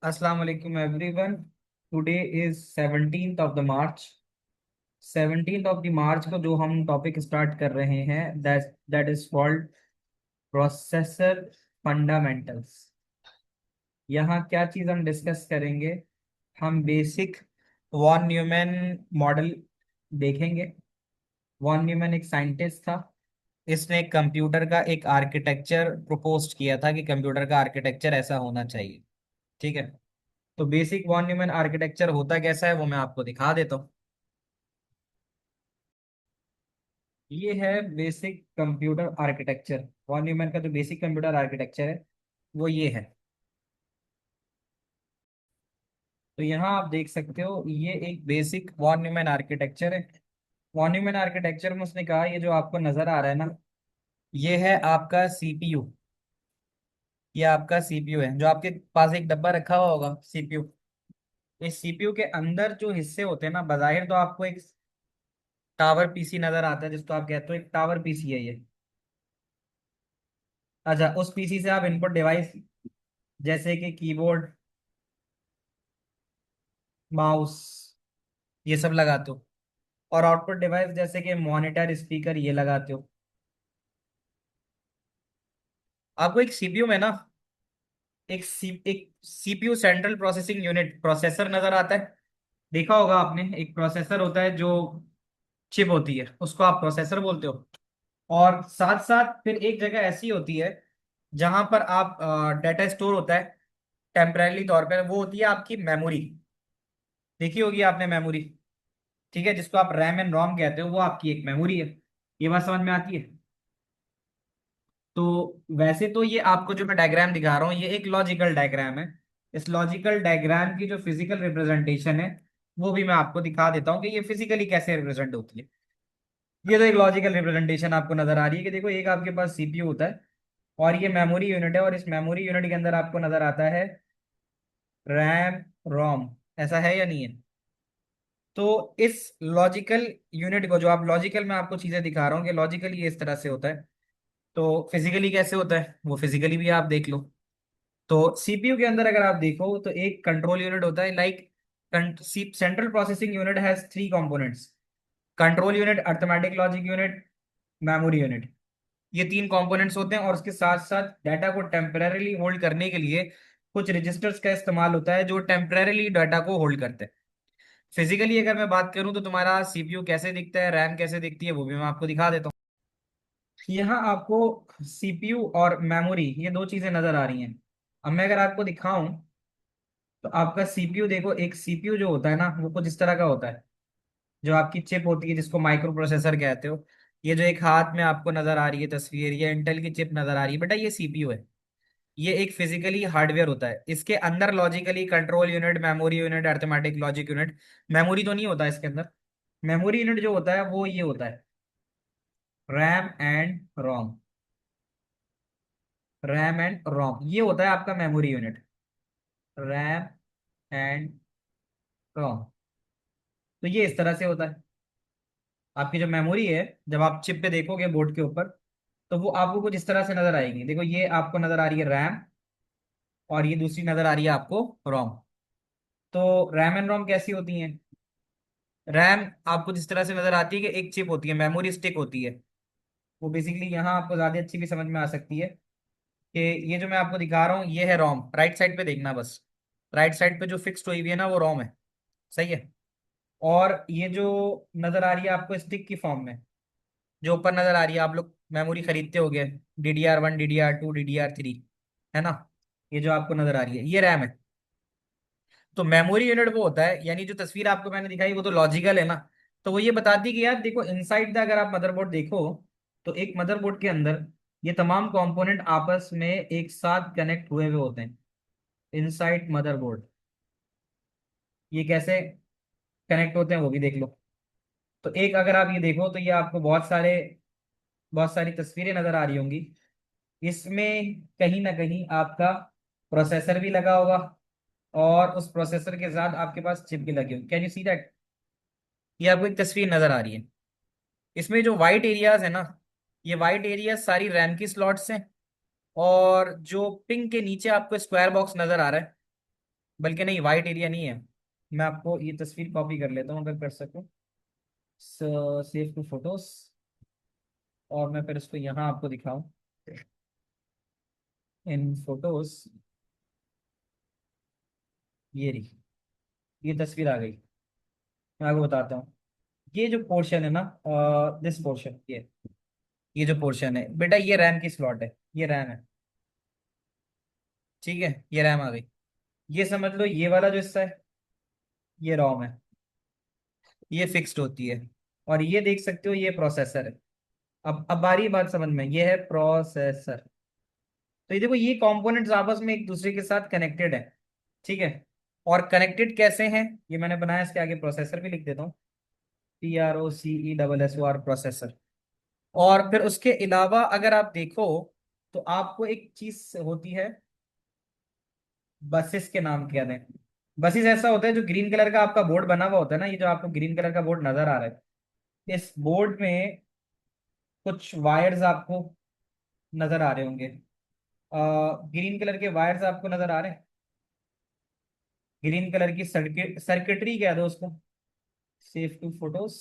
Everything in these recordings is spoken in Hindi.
अस्सलाम वालेकुम everyone. Today is 17th of the March. 17th of the March को जो हम टॉपिक स्टार्ट कर रहे हैं that that is called processor fundamentals. यहाँ क्या चीज़ हम डिस्कस करेंगे? हम बेसिक वॉन न्यूमैन मॉडल देखेंगे। वॉन न्यूमैन एक साइंटिस्ट था। इसने कंप्यूटर का एक आर्किटेक्चर प्रपोज किया था कि कंप्यूटर का आर्किटेक्चर ऐसा होना चाहिए। ठीक है। तो बेसिक वॉन न्यूमैन आर्किटेक्चर होता कैसा है वो मैं आपको दिखा देता हूँ। ये है basic computer architecture. Von Neumann का जो बेसिक कंप्यूटर आर्किटेक्चर है वो ये है। तो यहाँ आप देख सकते हो ये एक बेसिक वॉन न्यूमैन आर्किटेक्चर है। वॉन न्यूमैन आर्किटेक्चर में उसने कहा ये जो आपको नजर आ रहा है ना, ये है आपका सीपीयू। ये आपका सीपीयू है जो आपके पास एक डब्बा रखा हुआ होगा सीपीयू। इस सीपीयू के अंदर जो हिस्से होते हैं ना, बाहिर तो आपको एक टावर पीसी नजर आता है जिसको आप कहते हो एक टावर पीसी है ये। अच्छा, उस पीसी से आप इनपुट डिवाइस जैसे कि कीबोर्ड, माउस, ये सब लगाते हो। और आउटपुट डिवाइस जैसे कि मॉनिटर, स्पीकर, ये लगाते हो। आपको एक सीपीयू में ना एक CPU central processing unit processor नजर आता है। देखा होगा आपने, एक प्रोसेसर होता है जो चिप होती है उसको आप प्रोसेसर बोलते हो। और साथ साथ फिर एक जगह ऐसी होती है जहां पर आप डाटा स्टोर होता है टेम्परेरी तौर पर, वो होती है आपकी मेमोरी। देखी होगी आपने मेमोरी। ठीक है, जिसको आप रैम एंड रोम कहते हो वो आपकी एक मेमोरी है। ये बात समझ में आती है? तो वैसे तो ये आपको जो मैं डायग्राम दिखा रहा हूँ ये एक लॉजिकल डायग्राम है। इस लॉजिकल डायग्राम की जो फिजिकल रिप्रेजेंटेशन है वो भी मैं आपको दिखा देता हूँ कि ये फिजिकली कैसे रिप्रेजेंट होती है। ये तो एक लॉजिकल रिप्रेजेंटेशन आपको नजर आ रही है कि देखो एक आपके पास सीपीयू होता है और ये मेमोरी यूनिट है, और इस मेमोरी यूनिट के अंदर आपको नजर आता है रैम, रोम। ऐसा है या नहीं है? तो इस लॉजिकल यूनिट को, जो आप लॉजिकल में आपको चीजें दिखा रहा हूँ कि लॉजिकली ये इस तरह से होता है, तो फिजिकली कैसे होता है वो फिजिकली भी आप देख लो। तो सीपीयू के अंदर अगर आप देखो तो एक कंट्रोल यूनिट होता है, like central processing unit has three components: control unit, arithmetic logic unit, memory unit. ये तीन कंपोनेंट्स होते हैं और उसके साथ साथ डाटा को टेम्परेरीली होल्ड करने के लिए कुछ रजिस्टर्स का इस्तेमाल होता है जो टेम्परेरीली डाटा को होल्ड करते हैं। फिजिकली अगर मैं बात करूं तो तुम्हारा सीपीयू कैसे दिखता है, रैम कैसे दिखती है, वो भी मैं आपको दिखा देता हूँ। यहाँ आपको सीपीयू और मेमोरी ये दो चीजें नजर आ रही हैं। अब मैं अगर आपको दिखाऊं तो आपका सीपीयू देखो, एक सीपीयू जो होता है ना वो कुछ इस तरह का होता है। जो आपकी चिप होती है जिसको माइक्रो प्रोसेसर कहते हो, ये जो एक हाथ में आपको नजर आ रही है तस्वीर, ये इंटेल की चिप नजर आ रही है बेटा, ये सीपीयू है। ये एक फिजिकली हार्डवेयर होता है। इसके अंदर logically control unit, memory unit, arithmetic logic unit. Memory तो नहीं होता इसके अंदर। मेमोरी यूनिट जो होता है वो ये होता है RAM and ROM. RAM and ROM ये होता है आपका memory unit, RAM and ROM. तो ये इस तरह से होता है। आपकी जो मेमोरी है, जब आप चिप पे देखोगे बोर्ड के ऊपर, तो वो आपको कुछ इस तरह से नजर आएगी। देखो ये आपको नजर आ रही है रैम, और ये दूसरी नजर आ रही है आपको रोम। तो रैम एंड रोम कैसी होती हैं? रैम आपको जिस तरह से नजर आती है कि एक चिप होती है, मेमोरी स्टिक होती है। वो बेसिकली यहाँ आपको ज्यादा अच्छी भी समझ में आ सकती है कि ये जो मैं आपको दिखा रहा हूँ ये है रोम। राइट साइड पे देखना बस, राइट साइड पे जो फिक्स्ड हुई हुई है ना वो रोम है। सही है। और ये जो नजर आ रही है आपको स्टिक की फॉर्म में, जो ऊपर नजर आ रही है, आप लोग मेमोरी खरीदते होगे, DDR1, DDR2, DDR3, है ना? ये जो आपको नजर आ रही है ये रैम है। तो मेमोरी यूनिट वो होता है, यानी जो तस्वीर आपको मैंने दिखाई वो तो लॉजिकल है ना। तो वो ये बताती है कि यार देखो इनसाइड द, अगर आप मदरबोर्ड देखो तो एक मदरबोर्ड के अंदर ये तमाम कंपोनेंट आपस में एक साथ कनेक्ट हुए हुए होते हैं इनसाइड मदरबोर्ड। ये कैसे कनेक्ट होते हैं वो भी देख लो। तो एक अगर आप ये देखो तो ये आपको बहुत सारी तस्वीरें नजर आ रही होंगी। इसमें कहीं ना कहीं आपका प्रोसेसर भी लगा होगा, और उस प्रोसेसर के साथ आपके पास चिप भी लगी होगी। Can you see that? ये आपको एक तस्वीर नजर आ रही है। इसमें जो वाइट एरियाज है ना, ये वाइट एरियाज सारी रैम की स्लॉट्स हैं। और जो पिंक के नीचे आपको स्क्वायर बॉक्स नजर आ रहा है, बल्कि नहीं, वाइट एरिया नहीं है। मैं आपको ये तस्वीर कॉपी कर लेता हूँ अगर कर सकूँ। सेव टू फोटोज, और मैं फिर इसको यहाँ आपको दिखाऊं। इन फोटोज, ये रही, ये तस्वीर आ गई। मैं आपको बताता हूँ। ये जो पोर्शन है ना, दिस पोर्शन, ये जो पोर्शन है बेटा, ये रैम की स्लॉट है, ये रैम है। ठीक है, ये रैम आ गई। ये समझ लो, ये वाला जो हिस्सा है, ये रोम है, ये फिक्स्ड होती है। और ये देख सकते हो, ये प्रोसेसर है। अब आ रही है बात समझ में, ये है प्रोसेसर। तो ये देखो, ये कंपोनेंट्स आपस में एक दूसरे के साथ कनेक्टेड है। ठीक है। और कनेक्टेड कैसे हैं, ये मैंने बनाया, इसके आगे प्रोसेसर भी लिख देता हूँ। PROCESSOR, processor. और फिर उसके अलावा अगर आप देखो, तो आपको एक चीज होती है, बसेस के नाम क्या दें। बसेस ऐसा होता है, जो ग्रीन कलर का आपका बोर्ड बना हुआ होता है ना, ये जो आपको ग्रीन कलर का बोर्ड नजर आ रहा है, इस बोर्ड में कुछ वायर्स आपको नजर आ रहे होंगे। ग्रीन कलर के वायर्स आपको नजर आ रहे हैं। ग्रीन कलर की सर्किटरी कह दो उसको। सेव टू फोटोज,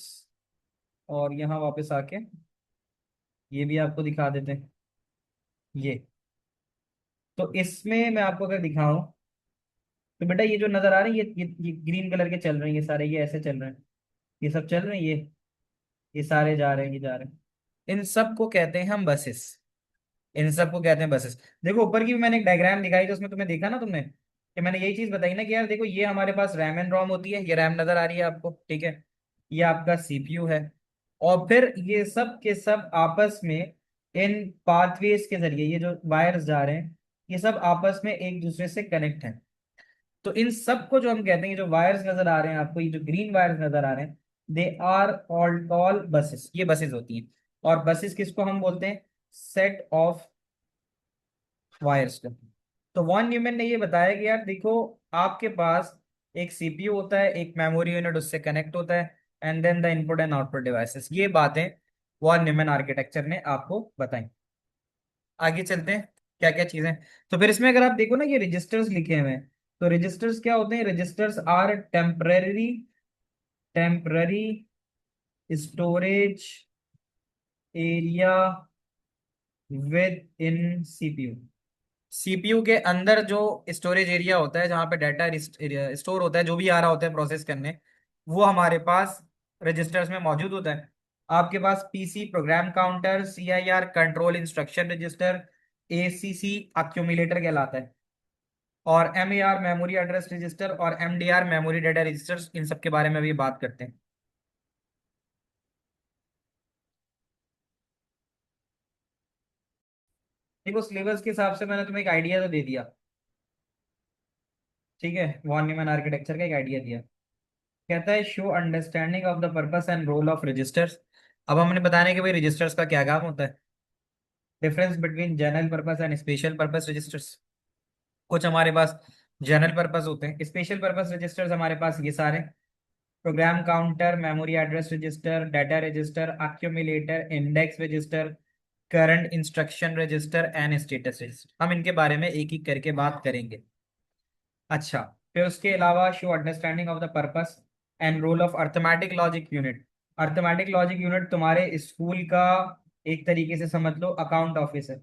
और यहाँ वापस आके ये भी आपको दिखा देते हैं। ये, तो इसमें मैं आपको अगर दिखाऊं, तो बेटा ये जो नजर आ रहे हैं, ये ग्रीन कलर के चल रहे हैं, ये सारे, ये ऐसे चल रहे हैं, ये सब चल रहे हैं, ये सारे जा रहे हैं, ये जा रहे हैं। इन सब को कहते हैं हम बसेस। इन सबको कहते हैं बसेस। देखो, ऊपर की भी मैंने एक डायग्राम दिखाई, तो उसमें तुम्हें देखा ना तुमने, कि मैंने यही चीज बताई ना, कि यार देखो, ये हमारे पास रैम एंड रोम होती है, ये रैम नजर आ रही है आपको, ठीक है। ये आपका सीपीयू है। और फिर ये सब के सब आपस में, इन पाथवेज के जरिए, ये जो वायर्स जा रहे हैं, ये सब आपस में एक दूसरे से कनेक्ट हैं। तो इन सब को जो हम कहते हैं, जो वायर्स नजर आ रहे हैं आपको, ये जो ग्रीन वायर्स नजर आ रहे हैं, दे आर ऑल बसेस, ये बसेस होती हैं। और बसेस किसको हम बोलते हैं, सेट ऑफ वायर्स का। तो वॉन न्यूमैन ने ये बताया कि यार देखो, आपके पास एक सीपीयू होता है, एक मेमोरी यूनिट उससे कनेक्ट होता है, and then the input and output devices. ये बातें वॉन न्यूमैन आर्किटेक्चर ने आपको बताई। आगे चलते हैं, क्या क्या चीजें। तो फिर इसमें अगर आप देखो ना, ये रजिस्टर्स लिखे हुए हैं। तो रजिस्टर्स क्या होते हैं, registers are temporary storage area within CPU. CPU के अंदर जो स्टोरेज एरिया होता है, जहां पे डाटा स्टोर होता है, जो भी आ रहा होता है प्रोसेस करने, वो हमारे पास रजिस्टर्स में मौजूद होता है। आपके पास PC program counter, CIR control instruction register, ACC accumulator कहलाता है। और MER मेमोरी एड्रेस रजिस्टर, और MDR मेमोरी डेटा रजिस्टर्स, इन सब के बारे में भी बात करते हैं। देखो, सिलेबस के हिसाब से मैंने तुम्हें एक आइडिया तो दे दिया। ठीक है, वॉन न्यूमैन आर्किटेक्चर का एक आइडिया दिया। कहता है show understanding of the purpose and role of registers. अब हमने बताने कि भाई रजिस्टर्स का क्या काम होता है। Difference between general purpose and special purpose registers. कुछ हमारे पास जनरल पर्पस होते हैं, स्पेशल पर्पस रजिस्टर्स हमारे पास ये सारे, program counter, memory address register, data register, accumulator, index register, current instruction register and status register. हम इनके बारे में एक एक करके बात करेंगे। अच्छा, फिर उसके अलावा show understanding of the purpose and role of arithmetic logic unit. Arithmetic logic unit तुम्हारे स्कूल का एक तरीके से समझ लो अकाउंट ऑफिस है।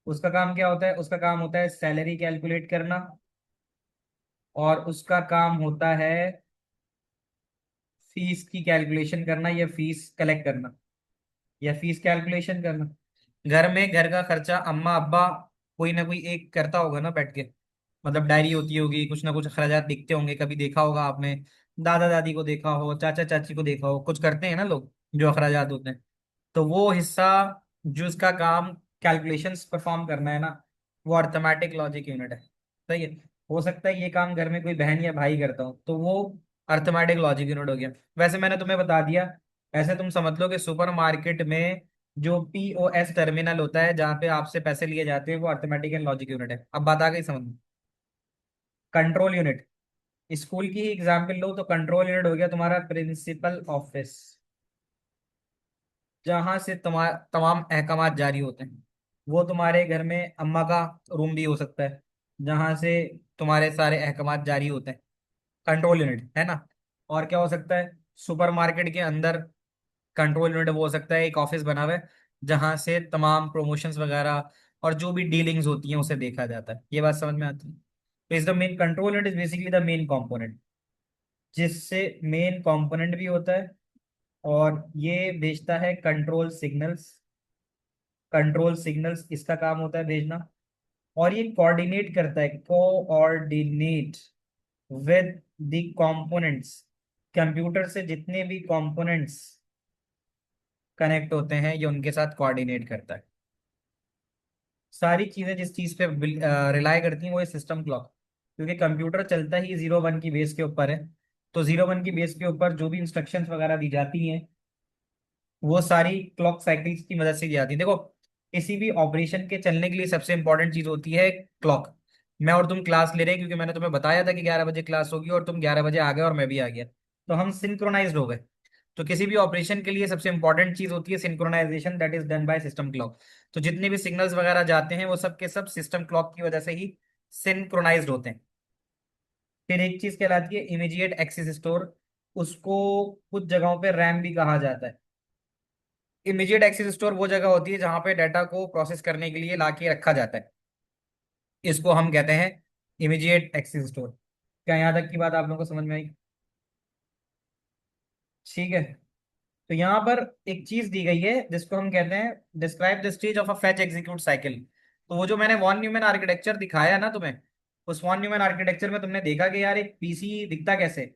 उसका काम क्या होता है, उसका काम होता है सैलरी कैलकुलेट करना, और उसका काम होता है फीस की कैलकुलेशन करना, या फीस कलेक्ट करना, या फीस कैलकुलेशन करना। घर में घर का खर्चा अम्मा अब्बा कोई ना कोई एक करता होगा ना बैठ के। मतलब डायरी होती होगी, कुछ ना कुछ अखराजात लिखते होंगे, कभी देखा होगा आपने, दादा दादी को देखा हो, चाचा चाची को देखा हो, कुछ करते हैं ना लोग जो अखराजात होते हैं। तो वो हिस्सा, जो इसका काम कैलकुलेशंस परफॉर्म करना है ना, वो अर्थमेटिक लॉजिक यूनिट है। सही है। हो सकता है ये काम घर में कोई बहन या भाई करता हो, तो वो अर्थमेटिक लॉजिक यूनिट हो गया। वैसे मैंने तुम्हें बता दिया। ऐसे तुम समझ लो कि सुपरमार्केट में जो POS टर्मिनल होता है, जहाँ पे आपसे पैसे लिए जाते हैं, वो अर्थमेटिक एंड लॉजिक यूनिट है। अब बात आ गई समझ में। कंट्रोल यूनिट, स्कूल की ही एग्जाम्पल लो, तो कंट्रोल यूनिट हो गया तुम्हारा प्रिंसिपल ऑफिस, जहां से तुम्हारा तमाम अहकामात जारी होते हैं। वो तुम्हारे घर में अम्मा का रूम भी हो सकता है, जहां से तुम्हारे सारे अहकामात जारी होते हैं, कंट्रोल यूनिट है ना। और क्या हो सकता है, सुपरमार्केट के अंदर कंट्रोल यूनिट वो हो सकता है, एक ऑफिस बना हुआ है जहां से तमाम प्रमोशंस वगैरह और जो भी डीलिंग्स होती हैं उसे देखा जाता है। ये बात समझ में आती है। तो is the main control unit is basically the main component, जिससे मेन कंपोनेंट भी होता है और ये भेजता है कंट्रोल सिग्नल्स। कंट्रोल सिग्नल्स इसका काम होता है भेजना। और ये कोऑर्डिनेट करता है, coordinate with the components. Computer से जितने भी कंपोनेंट्स कनेक्ट होते हैं ये उनके साथ कोऑर्डिनेट करता है। सारी चीजें जिस चीज पे रिलाय करती हैं वो है सिस्टम क्लॉक, क्योंकि कंप्यूटर चलता ही 0 1 की बेस के ऊपर है। तो 0 1 की बेस के ऊपर जो भी इंस्ट्रक्शंस वगैरह दी जाती हैं वो सारी क्लॉक साइकिल्स की मदद से की जाती है। देखो, किसी भी ऑपरेशन के चलने के लिए सबसे इंपॉर्टेंट चीज होती है क्लॉक। मैं और तुम क्लास ले रहे हैं क्योंकि मैंने तुम्हें बताया था कि 11 बजे क्लास होगी और तुम 11 बजे आ गए और मैं भी आ गया, तो हम सिंक्रोनाइज्ड हो गए। तो किसी भी ऑपरेशन के लिए सबसे इंपॉर्टेंट चीज होती है synchronization, that is done by system clock. तो जितने भी सिग्नल्स वगैरह जाते हैं वो सब के सब सिस्टम क्लॉक की वजह से ही सिंक्रोनाइज्ड होते हैं। फिर एक चीज कहलाती है इमीडिएट एक्सेस स्टोर, उसको कुछ जगहों पे रैम भी कहा जाता है। इमीडिएट एक्सेस स्टोर वो जगह होती है जहां पे डाटा को प्रोसेस करने के लिए लाके रखा जाता है, इसको हम कहते हैं इमीडिएट एक्सेस स्टोर। क्या यहाँ तक की बात आप लोगों को समझ में आई? ठीक है। तो यहाँ पर एक चीज दी गई है जिसको हम कहते हैं describe the stage of a fetch execute cycle. तो वो जो मैंने वॉन न्यूमैन आर्किटेक्चर दिखाया ना तुम्हें, उस वॉन न्यूमैन आर्किटेक्चर में तुमने देखा कि यार एक पीसी दिखता कैसे।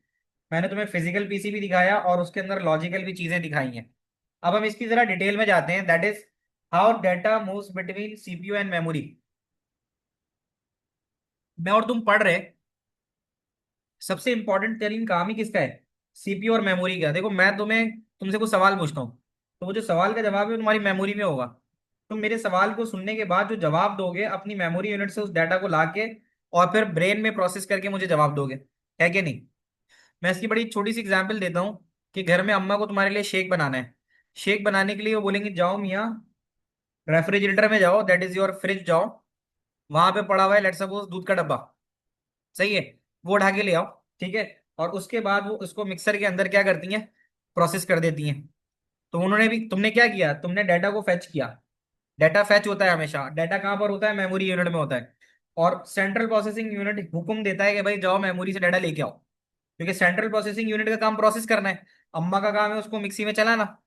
मैंने तुम्हें फिजिकल पीसी भी दिखाया और उसके अंदर लॉजिकल भी चीजें दिखाई हैं। अब हम इसकी जरा डिटेल में जाते हैं, that is how data moves between CPU and memory. मैं और तुम पढ़ रहे, सबसे इंपॉर्टेंट तरीन काम ही किसका है, सीपीयू और मेमोरी का। देखो मैं तुम्हें तुमसे कुछ सवाल पूछता हूँ, तो वो जो सवाल का जवाब है वो तुम्हारी मेमोरी में होगा। तुम मेरे सवाल को सुनने के बाद जो जवाब दोगे अपनी मेमोरी यूनिट से उस डाटा को लाके और फिर ब्रेन में प्रोसेस करके मुझे जवाब दोगे, है कि नहीं। मैं इसकी बड़ी छोटी सी एग्जांपल देता हूँ कि घर में अम्मा को तुम्हारे लिए शेक बनाना है। शेक बनाने के लिए वो बोलेंगे जाओ मियाँ रेफ्रिजरेटर में जाओ, दैट इज योर फ्रिज, जाओ वहां पे पड़ा हुआ है लेट्स सपोज दूध का डब्बा, सही है, वो उठा के ले आओ। ठीक है। और उसके बाद वो उसको मिक्सर के अंदर क्या करती हैं, प्रोसेस कर देती हैं। तो उन्होंने भी, तुमने क्या किया, तुमने डाटा को फेच किया। डाटा फेच होता है हमेशा, डाटा कहाँ पर होता है, मेमोरी यूनिट में होता है। और सेंट्रल प्रोसेसिंग यूनिट हुक्म देता है कि भाई जाओ मेमोरी से डाटा लेके आओ, क्योंकि सेंट्रल प्रोसेसिंग यूनिट का काम प्रोसेस करना है। अम्मा का काम है उसको मिक्सी में चलाना।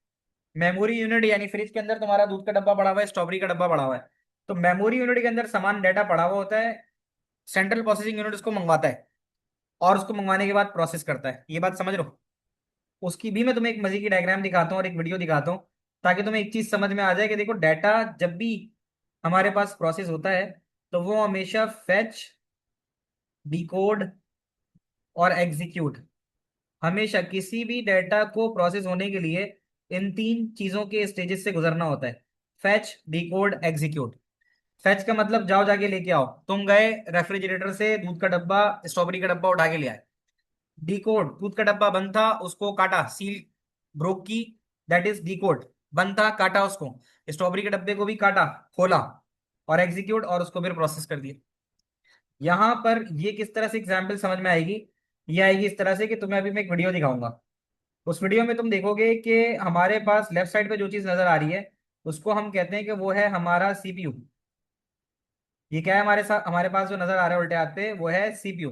मेमोरी यूनिट यानी फ्रिज के अंदर तुम्हारा दूध का डब्बा पड़ा हुआ है, स्ट्रॉबेरी का डब्बा पड़ा हुआ है, तो मेमोरी यूनिट के अंदर सामान डाटा पड़ा हुआ होता है। सेंट्रल प्रोसेसिंग यूनिट उसको मंगवाता है और उसको मंगवाने के बाद प्रोसेस करता है। ये बात समझ लो। उसकी भी मैं तुम्हें एक मजे की डायग्राम दिखाता हूँ और एक वीडियो दिखाता हूँ, ताकि तुम्हें एक चीज समझ में आ जाए कि देखो डाटा जब भी हमारे पास प्रोसेस होता है तो वो हमेशा फेच, डिकोड और एग्जीक्यूट, हमेशा किसी भी डाटा को प्रोसेस होने के लिए इन तीन चीजों के स्टेजेस से गुजरना होता है, फेच, डिकोड, एग्जीक्यूट। फेच का मतलब जाओ जाके लेके आओ, तुम गए रेफ्रिजरेटर से दूध का डब्बा, स्ट्रॉबेरी का डब्बा उठा के ले आए। डिकोड, दूध का डब्बा बंद था उसको काटा, सील ब्रोक की, दैट इज डिकोड। बंद था काटा उसको, स्ट्रॉबेरी के डब्बे को भी काटा, खोला, और एग्जीक्यूट, और उसको फिर प्रोसेस कर दिया। यहां पर ये किस तरह से एग्जाम्पल समझ में आएगी, ये आएगी इस तरह से कि तुम्हें अभी मैं एक वीडियो दिखाऊंगा। उस वीडियो में तुम देखोगे कि हमारे पास लेफ्ट साइड पे जो चीज नजर आ रही है उसको हम कहते हैं कि वो है हमारा सीपीयू। ये क्या है हमारे साथ, हमारे पास जो नजर आ रहा है उल्टे हाथ पे वो है CPU.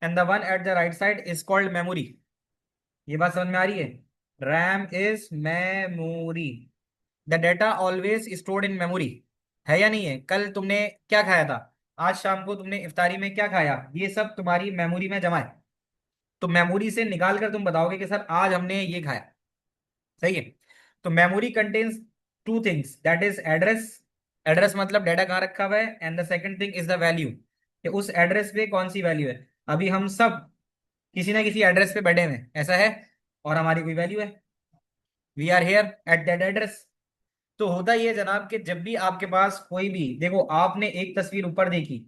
And the one at the right side is called memory. ये बात समझ में आ रही है, RAM is memory. The data always stored in memory, है या नहीं है। कल तुमने क्या खाया था, आज शाम को तुमने इफ्तारी में क्या खाया, ये सब तुम्हारी मेमोरी में जमा है। तो मेमोरी से निकाल कर तुम बताओगे कि सर आज हमने ये खाया, सही है। तो memory contains two things, that is address, address मतलब डाटा कहाँ रखा हुआ है, and the second thing is the value, कि उस एड्रेस पे कौन सी वैल्यू है। अभी हम सब किसी ना किसी एड्रेस पे बैठे हुए हैं, ऐसा है, और हमारी कोई वैल्यू है, we are here at that address. तो होता ही है जनाब कि जब भी आपके पास कोई भी, देखो आपने एक तस्वीर ऊपर देखी,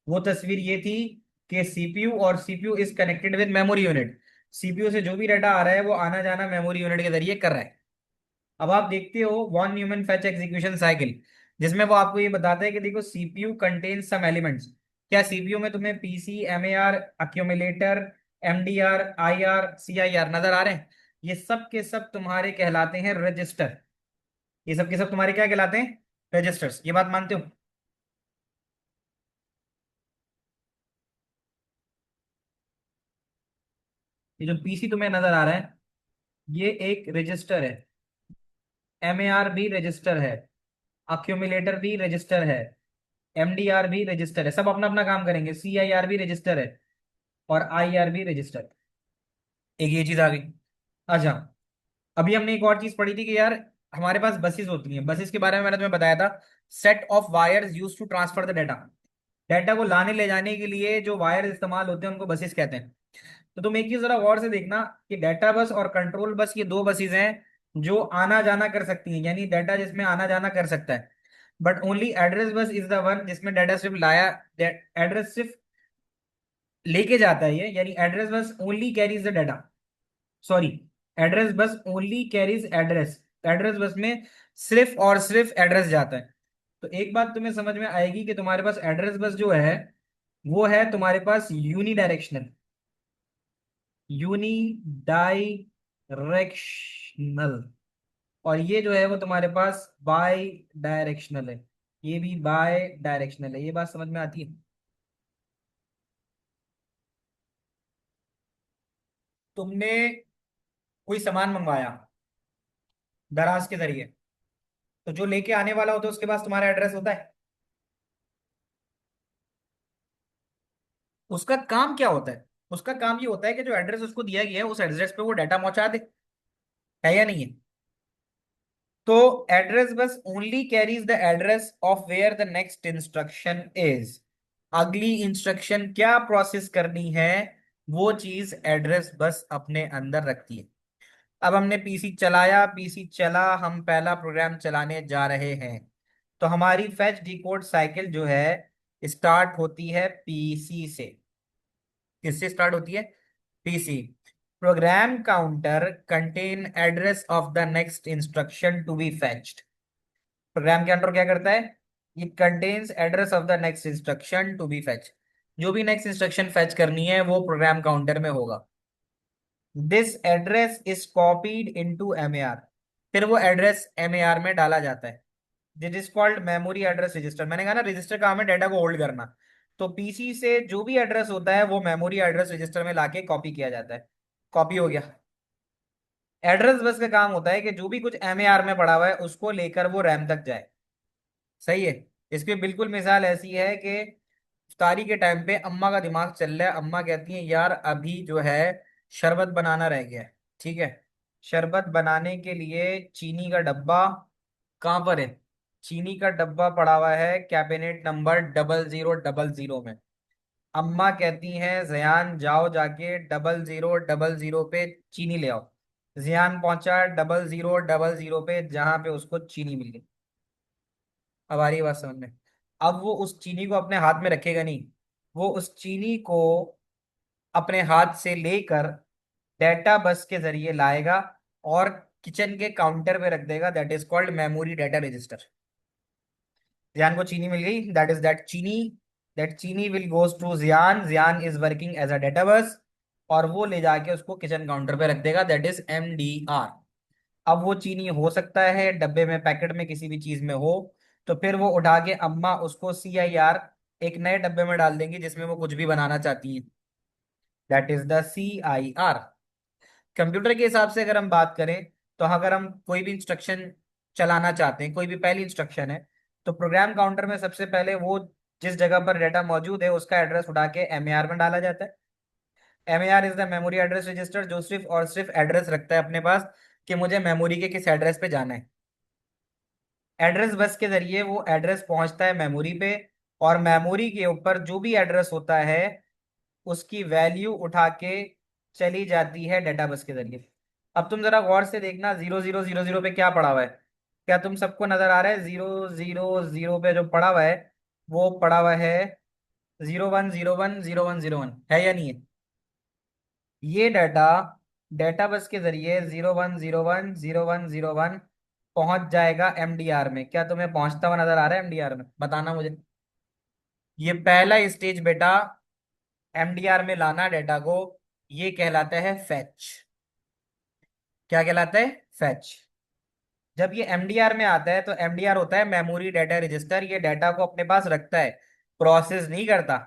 वो तस्वीर ये थी कि सीपीयू, और CPU is connected with memory unit. CPU से जो भी डाटा आ रहा है वो आना जाना मेमोरी यूनिट के जरिए कर रहा है। अब आप देखते हो von Neumann fetch execution cycle, जिसमें वो आपको ये बताता है कि देखो सीपीयू कंटेन्स सम एलिमेंट्स, क्या सीपीयू में तुम्हें PC, MAR, accumulator, MDR, IR, CIR नजर आ रहे हैं? ये सब के सब तुम्हारे कहलाते हैं रजिस्टर। ये सब के सब तुम्हारे क्या कहलाते हैं? रजिस्टर्स। ये बात मानते हो? ये जो पीसी तुम्हें नजर आ रहा है, ये एक रजिस्टर है। एमएआर भी रजिस्टर है, अक्यूमुलेटर भी रजिस्टर है, एमडीआर भी रजिस्टर है। सब अपना अपना काम करेंगे। सीआईआर भी रजिस्टर है और आईआर भी रजिस्टर। एक ये चीज आ गई। अच्छा, अभी हमने एक और चीज पढ़ी थी कि यार हमारे पास बसेस होती हैं। बसेस के बारे में मैंने तुम्हें बताया था। Set of wires use to transfer the data. Data को लाने ले जाने के लिए जो वायर इस्तेमाल होते हैं उनको बसेस कहते हैं। तो तुम एक चीज जरा गौर से देखना कि डाटा बस और कंट्रोल बस, ये दो बसेस हैं जो आना जाना कर सकती हैं, यानी डाटा जिसमें आना जाना कर सकता है। But only address bus is the one जिसमें डाटा सिर्फ लाया, एड्रेस सिर्फ लेके जाता है ये, यानी address bus only carries the data. Sorry, address bus only carries address. Address bus में सिर्फ और सिर्फ एड्रेस जाता है। तो एक बात तुम्हें समझ में आएगी कि तुम्हारे पास एड्रेस बस जो है वो है तुम्हारे पास यूनी डायरेक्शनल। Unidirectional. और ये जो है वो तुम्हारे पास बाय डायरेक्शनल है। ये भी बाय डायरेक्शनल है। ये बात समझ में आती है? तुमने कोई सामान मंगवाया दराज के जरिए, तो जो लेके आने वाला होता है उसके पास तुम्हारा एड्रेस होता है। उसका काम क्या होता है? उसका काम ये होता है कि जो एड्रेस उसको दिया गया है उस एड्रेस पे वो डाटा पहुंचा दे। है या नहीं है? तो address bus only carries the address of where the next instruction is. अगली इंस्ट्रक्शन क्या प्रोसेस करनी है, वो चीज एड्रेस बस अपने अंदर रखती है। अब हमने पीसी चलाया, पीसी चला, हम पहला प्रोग्राम चलाने जा रहे हैं। तो हमारी फेच डिकोड साइकिल जो है स्टार्ट होती है पीसी से। किससे स्टार्ट होती है? PC. Program counter contain address of the next instruction to be fetched. Program counter क्या करता है? ये contains address of the next instruction to be fetch. जो भी नेक्स्ट इंस्ट्रक्शन फेच करनी है वो प्रोग्राम काउंटर में होगा। This address is copied into MAR. फिर वो एड्रेस एमएआर में डाला जाता है। This is called memory address register. मैंने कहा ना रजिस्टर काम है डाटा को होल्ड करना। तो पीसी से जो भी एड्रेस होता है वो मेमोरी एड्रेस रजिस्टर में लाके कॉपी किया जाता है। कॉपी हो गया। एड्रेस बस का काम होता है कि जो भी कुछ एमएआर में पड़ा हुआ है उसको लेकर वो रैम तक जाए। सही है। इसकी बिल्कुल मिसाल ऐसी है कि इफ्तारी के टाइम पे अम्मा का दिमाग चल रहा है। अम्मा कहती है यार अभी जो है शरबत बनाना रह गया है। ठीक है। शरबत बनाने के लिए चीनी का डब्बा कहाँ पर है? चीनी का डब्बा पड़ा हुआ है कैबिनेट नंबर 0000 में। अम्मा कहती हैं जयान जाओ जाके 0000 पे चीनी ले आओ। जियान पहुंचा 0000 पे जहां पे उसको चीनी मिल गई। अब आ रही है बात समझ में? अब वो उस चीनी को अपने हाथ में रखेगा नहीं। वो उस चीनी को अपने हाथ से लेकर डेटा बस के जरिए लाएगा और किचन के काउंटर पे रख देगा। That is called memory data register. Jian को चीनी मिल गई, दैट इज दैट चीनी will goes to Jian. Jian is working as a data bus और वो ले जाके उसको किचन काउंटर पे रख देगा। That is MDR. अब वो चीनी हो सकता है डब्बे में, पैकेट में, किसी भी चीज में हो। तो फिर वो उठा के अम्मा उसको सीआईआर एक नए डब्बे में डाल देंगी जिसमें वो कुछ भी बनाना चाहती हैं। That is the CIR. Computer के हिसाब से अगर हम बात करें तो अगर हम कोई भी इंस्ट्रक्शन चलाना चाहते हैं, कोई भी पहली इंस्ट्रक्शन है, तो प्रोग्राम काउंटर में सबसे पहले वो जिस जगह पर डाटा मौजूद है उसका एड्रेस उठा के एमएआर में डाला जाता है। MAR is the memory address register जो सिर्फ और सिर्फ एड्रेस रखता है अपने पास कि मुझे मेमोरी के किस एड्रेस पे जाना है। एड्रेस बस के जरिए वो एड्रेस पहुंचता है मेमोरी पे और मेमोरी के ऊपर जो भी एड्रेस होता है उसकी वैल्यू उठा के चली जाती है डेटा बस के जरिए। अब तुम जरा गौर से देखना 0000 पे क्या पड़ा हुआ है। क्या तुम सबको नजर आ रहा है? 000 पे जो पड़ा हुआ है वो पड़ा हुआ है 01010101। है या नहीं है? ये डाटा डेटा बस के जरिए 01010101 पहुंच जाएगा एमडीआर में। क्या तुम्हें पहुंचता हुआ नजर आ रहा है एमडीआर में? बताना मुझे। ये पहला स्टेज बेटा एमडीआर में लाना डेटा को, ये कहलाता है फैच। क्या कहलाता है? फैच। जब ये एमडीआर में आता है तो एमडीआर होता है मेमोरी डेटा रजिस्टर, ये डेटा को अपने पास रखता है, प्रोसेस नहीं करता।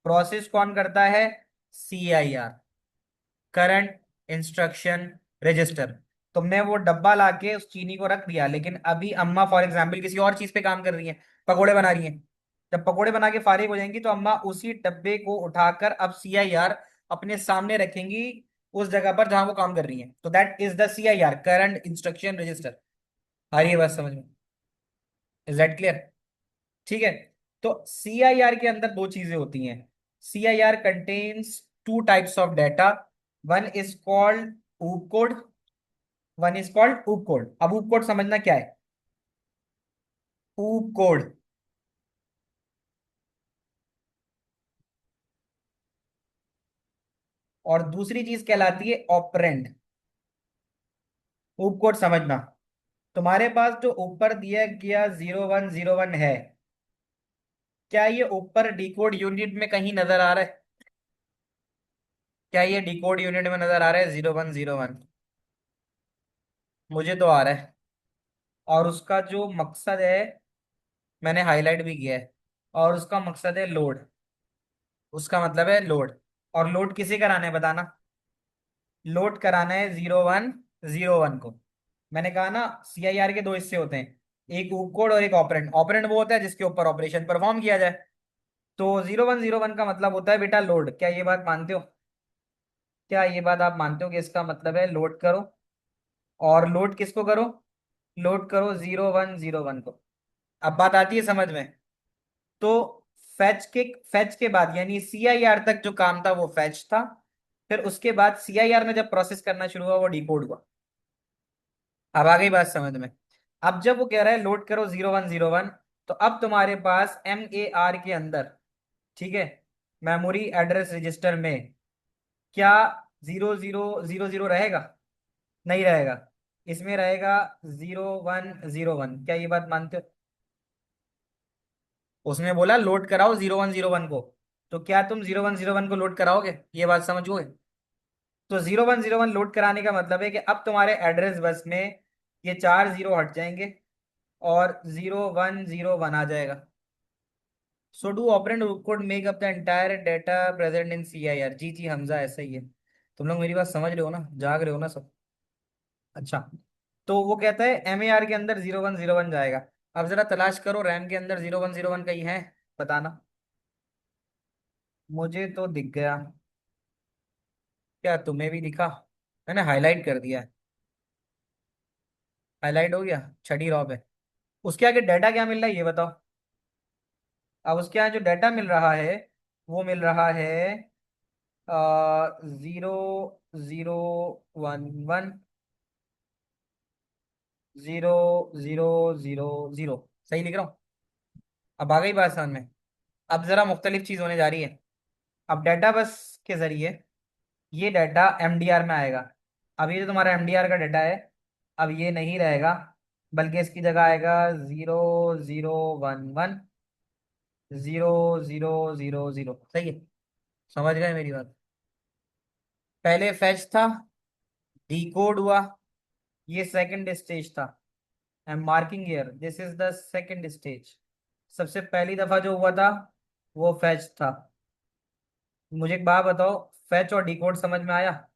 प्रोसेस कौन करता है? CIR, current instruction register. तुमने वो डब्बा लाके उस चीनी को रख दिया, लेकिन अभी अम्मा फॉर एग्जाम्पल किसी और चीज पे काम कर रही है, पकोड़े बना रही हैं। जब पकोड़े बना के फारिग हो जाएंगी तो अम्मा उसी डब्बे को उठाकर अब सीआईआर अपने सामने रखेंगी, उस जगह पर जहां वो काम कर रही है। तो that is the CIR, current instruction register. आ रही है बात समझ में? Is that clear? ठीक है। तो सीआईआर के अंदर दो चीजें होती हैं। CIR contains two types of data. One is called ऊप कोड, वन इज कॉल्ड ऊप कोड। अब ऊप कोड समझना क्या है? ऊप कोड। और दूसरी चीज कहलाती है ऑपरेंड। ऊप कोड समझना, तुम्हारे पास जो ऊपर दिया गया 0101 है, क्या ये ऊपर डिकोड यूनिट में कहीं नजर आ रहा है? क्या ये डिकोड यूनिट में नजर आ रहा है 0101? मुझे तो आ रहा है। और उसका जो मकसद है मैंने हाईलाइट भी किया है, और उसका मकसद है लोड। उसका मतलब है लोड। और लोड किसे कराना है बताना? लोड कराना है 0101 को। मैंने कहा ना सीआईआर के दो हिस्से होते हैं, एक ऊप कोड और एक ऑपरेंड। ऑपरेंड वो होता है जिसके ऊपर ऑपरेशन परफॉर्म किया जाए। तो 0101 का मतलब होता है बेटा लोड। क्या ये बात मानते हो? क्या ये बात आप मानते हो कि इसका मतलब है लोड करो? और लोड किसको करो? लोड करो 0101 को। अब बात आती है समझ में? तो फैच के बाद यानी सीआईआर तक जो काम था वो फैच था। फिर उसके बाद सीआईआर ने जब प्रोसेस करना शुरू हुआ वो डिकोड हुआ। अब आ गई बात समझ में? अब जब वो कह रहा है लोड करो 0101, तो अब तुम्हारे पास एम ए आर के अंदर, ठीक है, मेमोरी एड्रेस रजिस्टर में क्या 0000 रहेगा? नहीं रहेगा। इसमें रहेगा 0101। क्या ये बात मानते हो? उसने बोला लोड कराओ 0101 को, तो क्या तुम 0101 को लोड कराओगे? ये बात समझोगे? तो 0101 लोड कराने का मतलब है कि अब तुम्हारे एड्रेस बस में ये चार जीरो हट जाएंगे और 0101 आ जाएगा। So do operand code make up the entire data present in CIR. जी जी हमजा, ऐसा ही है। तुम लोग मेरी बात समझ रहे हो ना, जाग रहे हो ना सब? अच्छा। तो वो कहता है एमएआर के अंदर 0101 जाएगा। अब जरा तलाश करो रैम के अंदर 0101 कहीं है, बताना। मुझे तो दिख गया। क्या तुम्हें भी दिखा? मैंने हाईलाइट कर दिया है। हाईलाइट हो गया, छठी रॉ पे। उसके आगे डाटा क्या मिल रहा है ये बताओ? अब उसके यहाँ जो डाटा मिल रहा है वो मिल रहा है 0011 0000। सही लिख रहा हूँ? अब आ गई बात समझ में? अब जरा मुख्तलिफ चीज होने जा रही है। अब डाटा बस के जरिए ये डाटा एमडीआर में आएगा। अब ये जो तुम्हारा एमडीआर का डाटा है, अब ये नहीं रहेगा, बल्कि इसकी जगह आएगा 0011 0000। सही है? समझ गए मेरी बात? पहले फैच था, डिकोड हुआ, ये सेकंड स्टेज था। I am marking here this is the second stage. सबसे पहली दफा जो हुआ था वो फैच था। मुझे एक बात बताओ, फैच और डिकोड समझ में आया?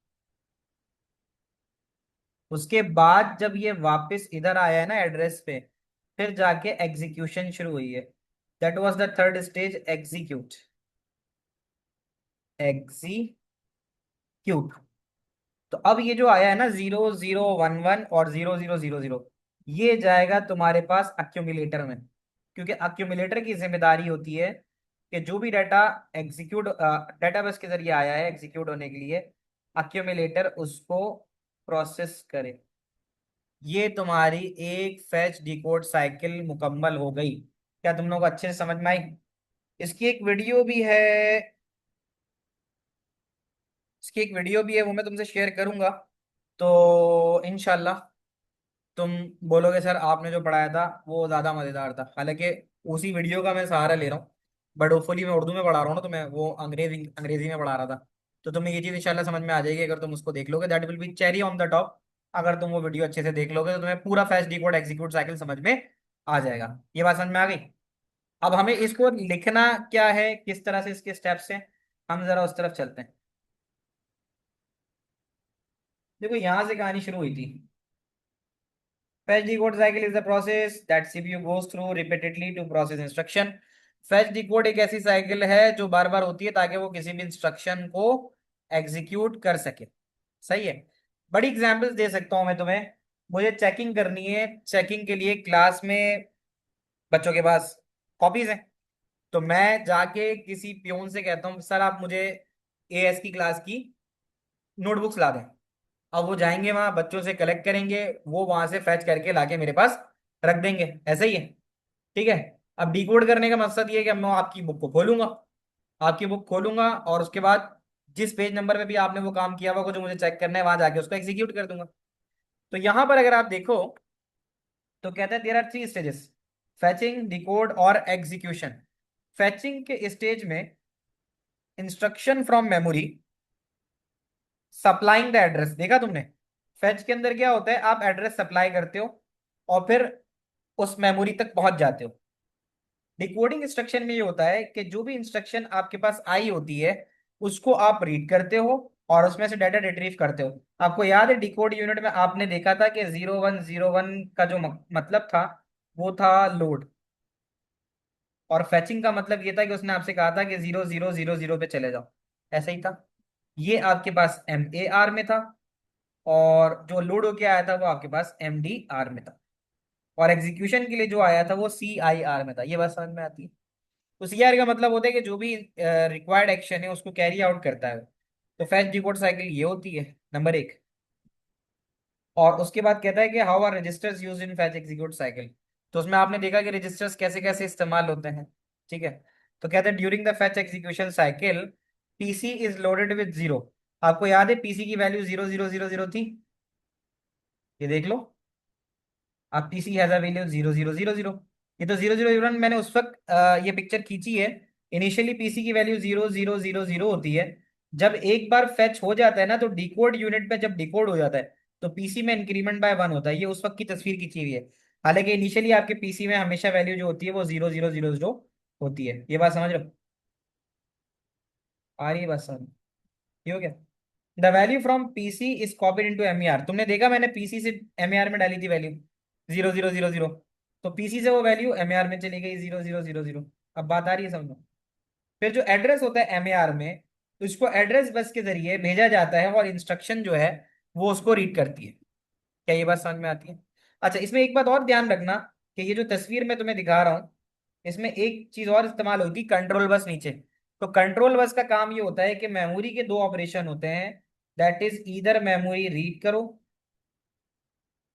उसके बाद जब ये वापस इधर आया है ना एड्रेस पे, फिर जाके एग्जीक्यूशन शुरू हुई है। That was the third stage, execute. Execute. तो अब ये जो आया है ना 0011 और 0000, ये जाएगा तुम्हारे पास अक्यूमुलेटर में। क्योंकि अक्यूमुलेटर की जिम्मेदारी होती है कि जो भी डाटा एग्जीक्यूट डेटाबेस के जरिए आया है एग्जीक्यूट होने के लिए, अक्यूमुलेटर उसको प्रोसेस करे। ये तुम्हारी एक फैच डिकोड साइकिल मुकम्मल हो गई। क्या तुम लोग अच्छे से समझ में आई? इसकी एक वीडियो भी है, इसकी एक वीडियो भी है, वो मैं तुमसे शेयर करूंगा। तो इनशाला तुम बोलोगे सर आपने जो पढ़ाया था वो ज्यादा मजेदार था। हालांकि उसी वीडियो का मैं सहारा ले रहा हूँ, बट होपफुली मैं उर्दू में पढ़ा रहा हूँ ना, तो मैं वो अंग्रेजी अंग्रेजी में पढ़ा रहा था। तो तुम्हें ये चीज इंशाल्लाह समझ में आ जाएगी अगर तुम उसको देख लोगे, that will be cherry on the top. अगर तुम वो वीडियो अच्छे से देख लोगे तो तुम्हें पूरा फैच डिकोड एग्जीक्यूट साइकिल समझ में आ जाएगा। ये बात समझ में आ गई। अब हमें इसको लिखना क्या है, किस तरह से इसके स्टेप्स हैं, हम जरा उस तरफ चलते हैं। देखो यहां से कहानी शुरू हुई थी। Fetch decode cycle is the process that CPU goes through repeatedly to process instruction. Fetch decode एक ऐसी साइकिल है जो बार बार होती है ताकि वो किसी भी इंस्ट्रक्शन को एग्जीक्यूट कर सके। सही है। बड़ी एग्जांपल्स दे सकता हूं मैं तुम्हें। मुझे चेकिंग करनी है, चेकिंग के लिए क्लास में बच्चों के पास कॉपीज हैं, तो मैं जाके किसी पियोन से कहता हूँ सर आप मुझे एएस की क्लास की नोटबुक्स ला दें। अब वो जाएंगे वहां बच्चों से कलेक्ट करेंगे, वो वहां से फैच करके लाके मेरे पास रख देंगे। ऐसा ही है। ठीक है। अब डिकोड करने का मकसद ये है कि अब मैं आपकी बुक को खोलूंगा, आपकी बुक खोलूंगा और उसके बाद जिस पेज नंबर पे भी आपने वो काम किया हुआ जो मुझे चेक करना है वहां जाके उसको एग्जीक्यूट कर दूंगा। तो यहां पर अगर आप देखो तो कहता है there are three stages, fetching, decode और एग्जीक्यूशन। फैचिंग के स्टेज में instruction from memory, supplying the address, देखा तुमने। फेच के अंदर क्या होता है, आप एड्रेस सप्लाई करते हो और फिर उस मेमोरी तक पहुंच जाते हो। डिकोडिंग इंस्ट्रक्शन में ये होता है कि जो भी इंस्ट्रक्शन आपके पास आई होती है उसको आप रीड करते हो और उसमें से डाटा रिट्रीव करते हो। आपको याद है डिकोड यूनिट में आपने देखा था कि 0101 का जो मतलब था वो था लोड, और फैचिंग का मतलब ये था कि उसने आपसे कहा था कि 0000 पे चले जाओ। ऐसा ही था। ये आपके पास MAR में था और जो लोड होके आया था वो आपके पास MDR में था, और एग्जीक्यूशन के लिए जो आया था वो CIR में था। ये बात समझ में आती है। तो CIR का मतलब होता है कि जो भी रिक्वायर्ड एक्शन है उसको कैरी आउट करता है। तो फैच डिकोड साइकिल ये होती है नंबर एक। और उसके बाद कहता है कि how are registers used in fetch execute cycle. तो उसमें आपने देखा कि रजिस्टर्स कैसे कैसे इस्तेमाल होते हैं। ठीक है। तो कहते हैं during the fetch execution cycle PC is loaded with zero. आपको याद है पीसी की वैल्यू 0000 थी, ये देख लो। आप पीसी हैज अ वैल्यू 0000। ये तो 0001 मैंने उस वक्त ये पिक्चर खींची है। इनिशियली पीसी की वैल्यू 0000 होती है। जब एक बार फेच हो जाता है ना तो डिकोड यूनिट पे जब डिकोड हो जाता है तो पीसी में इंक्रीमेंट बाय वन होता है। ये उस वक्त की तस्वीर खींची हुई है। हालांकि इनिशियली आपके पीसी में हमेशा वैल्यू जो होती है वो 0000 होती है। ये बात समझ रहे हो। आ रही है बात समझ। ये हो गया। The value from PC is copied into MER. तुमने देखा मैंने पीसी से एमईआर में डाली थी वैल्यू 0000, तो पीसी से वो वैल्यू एमईआर में चली गई 0000। अब बात आ रही है समझ में। फिर जो एड्रेस होता है एमईआर में उसको एड्रेस बस के जरिए भेजा जाता है और इंस्ट्रक्शन जो है वो उसको रीड करती है। क्या ये बात समझ में आती है। अच्छा इसमें एक बात और ध्यान रखना कि ये जो तस्वीर मैं तुम्हें दिखा रहा हूँ इसमें एक चीज और इस्तेमाल होगी, कंट्रोल बस नीचे। तो कंट्रोल बस का काम ये होता है कि मेमोरी के दो ऑपरेशन होते हैं, that is either memory read करो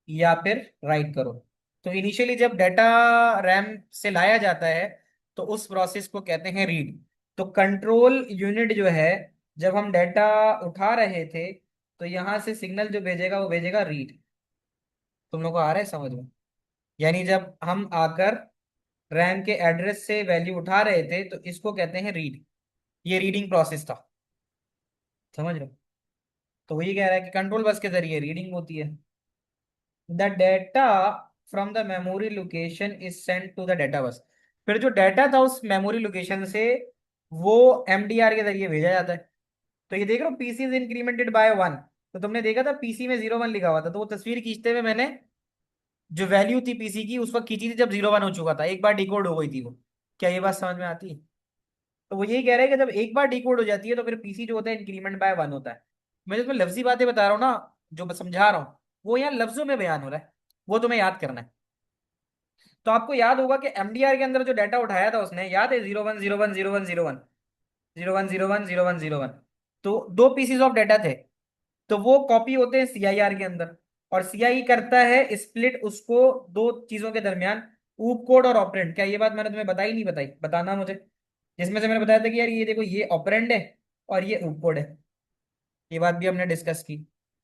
या फिर राइट करो। तो इनिशियली जब डाटा रैम से लाया जाता है तो उस प्रोसेस को कहते हैं रीड। तो कंट्रोल यूनिट जो है जब हम डाटा उठा रहे थे तो यहां से सिग्नल जो भेजेगा वो भेजेगा रीड। तुम लोग को आ रहा है समझ में। यानी जब हम आकर रैम के एड्रेस से वैल्यू उठा रहे थे तो इसको कहते हैं रीड। ये रीडिंग प्रोसेस था। समझ रहे हो। तो वही कह रहा है कि कंट्रोल बस के जरिए रीडिंग होती है। The data from the memory location is sent to the data bus. फिर जो डाटा था उस मेमोरी लोकेशन से वो एमडीआर के जरिए भेजा जाता है। तो ये देख रहे हो PC is incremented by one. तो तुमने देखा था पीसी में 01 लिखा हुआ था, तो वो तस्वीर खींचते हुए मैंने जो वैल्यू थी पीसी की उस वक्त खींची थी जब 01 हो चुका था, एक बार डिकोड हो गई थी वो। क्या ये बात समझ में आती है। तो वो यही कह रहे हैं कि जब एक बार डिकोड हो जाती है तो फिर पीसी जो होता है इंक्रीमेंट बाय वन होता है। मैं जिसमें लफ्जी बातें बता रहा हूँ ना, जो मैं समझा रहा हूँ वो यहाँ लफ्जों में बयान हो रहा है, वो तुम्हें याद करना है। तो आपको याद होगा कि एमडीआर के अंदर जो डाटा उठाया था उसने, याद है 01010101, 01010101। तो दो पीसीज ऑफ डाटा थे, तो वो कॉपी होते हैं सीआईआर के अंदर। और सीआई करता है स्प्लिट उसको दो चीजों के दरमियान, ऊप कोड और ऑपरेंड। क्या ये बात मैंने तुम्हें बताई नहीं बताई, बताना मुझे। जिसमें से मैंने बताया था कि यार ये देखो ये ऑपरेंड है और ये ऊप कोड है, ये बात भी हमने डिस्कस की।